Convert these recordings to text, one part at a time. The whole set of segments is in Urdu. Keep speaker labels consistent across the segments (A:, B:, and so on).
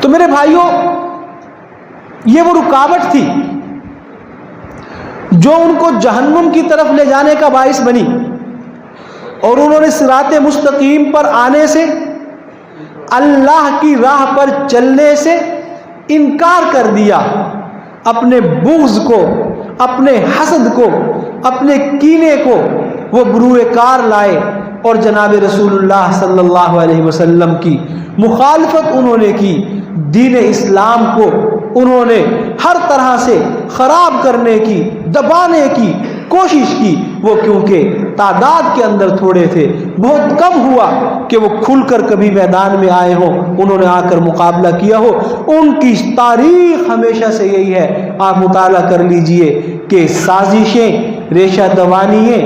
A: تو میرے بھائیوں، یہ وہ رکاوٹ تھی جو ان کو جہنم کی طرف لے جانے کا باعث بنی، اور انہوں نے صراط مستقیم پر آنے سے، اللہ کی راہ پر چلنے سے انکار کر دیا، اپنے بغض کو، اپنے حسد کو، اپنے کینے کو وہ بروئے کار لائے، اور جناب رسول اللہ صلی اللہ علیہ وسلم کی مخالفت انہوں نے کی، دین اسلام کو انہوں نے ہر طرح سے خراب کرنے کی، دبانے کی کوشش کی۔ وہ کیونکہ تعداد کے اندر تھوڑے تھے، بہت کم ہوا کہ وہ کھل کر کبھی میدان میں آئے ہوں، انہوں نے آ کر مقابلہ کیا ہو۔ ان کی تاریخ ہمیشہ سے یہی ہے، آپ مطالعہ کر لیجئے کہ سازشیں، ریشہ دوانییں،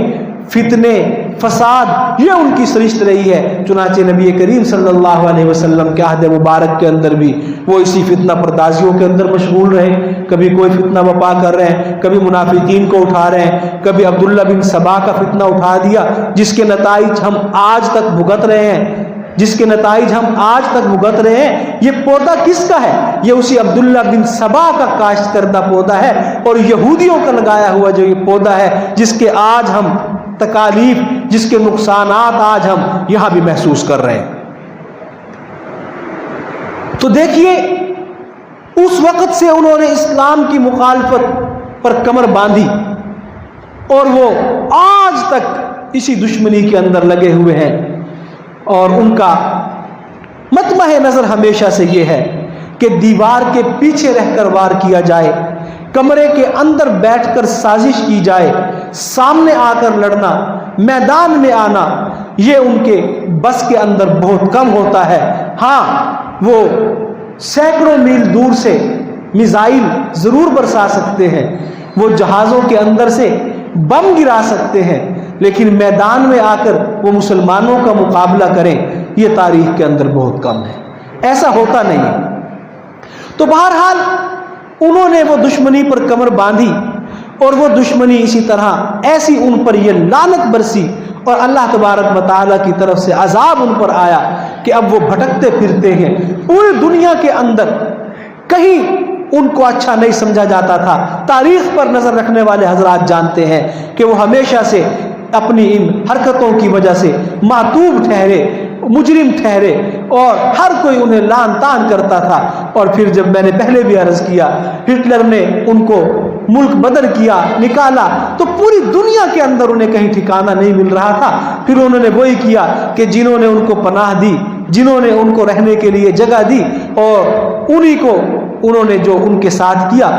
A: فتنے، فساد، یہ ان کی سرشت رہی ہے۔ چنانچہ نبی کریم صلی اللہ علیہ وسلم کے عہد مبارک کے اندر بھی وہ اسی فتنہ پردازیوں کے اندر مشغول رہے، کبھی کوئی فتنہ بپا کر رہے ہیں، کبھی منافقین کو اٹھا رہے ہیں، کبھی عبداللہ بن سبا کا فتنہ اٹھا دیا، جس کے نتائج ہم آج تک بھگت رہے ہیں، یہ پودا کس کا ہے؟ یہ اسی عبداللہ بن سبا کا کاشت کردہ پودا ہے، اور یہودیوں کا لگایا ہوا جو یہ پودا ہے، جس کے آج ہم تکالیف، جس کے نقصانات آج ہم یہاں بھی محسوس کر رہے ہیں۔ تو دیکھیے، اس وقت سے انہوں نے اسلام کی مخالفت پر کمر باندھی، اور وہ آج تک اسی دشمنی کے اندر لگے ہوئے ہیں، اور ان کا مطمع نظر ہمیشہ سے یہ ہے کہ دیوار کے پیچھے رہ کر وار کیا جائے، کمرے کے اندر بیٹھ کر سازش کی جائے، سامنے آ کر لڑنا، میدان میں آنا، یہ ان کے بس کے اندر بہت کم ہوتا ہے۔ ہاں، وہ سینکڑوں میل دور سے میزائل ضرور برسا سکتے ہیں، وہ جہازوں کے اندر سے بم گرا سکتے ہیں، لیکن میدان میں آ کر وہ مسلمانوں کا مقابلہ کریں، یہ تاریخ کے اندر بہت کم ہے، ایسا ہوتا نہیں ہے۔ تو بہرحال انہوں نے وہ دشمنی پر کمر باندھی، اور وہ دشمنی اسی طرح ایسی ان پر یہ لعنت برسی، اور اللہ تبارک و تعالیٰ کی طرف سے عذاب ان پر آیا کہ اب وہ بھٹکتے پھرتے ہیں پوری دنیا کے اندر، کہیں ان کو اچھا نہیں سمجھا جاتا تھا۔ تاریخ پر نظر رکھنے والے حضرات جانتے ہیں کہ وہ ہمیشہ سے اپنی ان حرکتوں کی وجہ سے معتوب ٹھہرے، مجرم ٹھہرے، اور ہر کوئی انہیں لعن طعن کرتا تھا۔ اور پھر جب میں نے پہلے بھی عرض کیا، ہٹلر نے ان کو ملک بدر کیا، نکالا، تو پوری دنیا کے اندر انہیں کہیں ٹھکانہ نہیں مل رہا تھا۔ پھر انہوں نے وہی کیا کہ جنہوں نے ان کو پناہ دی، جنہوں نے ان کو رہنے کے لیے جگہ دی، اور انہی کو انہوں نے جو ان کے ساتھ کیا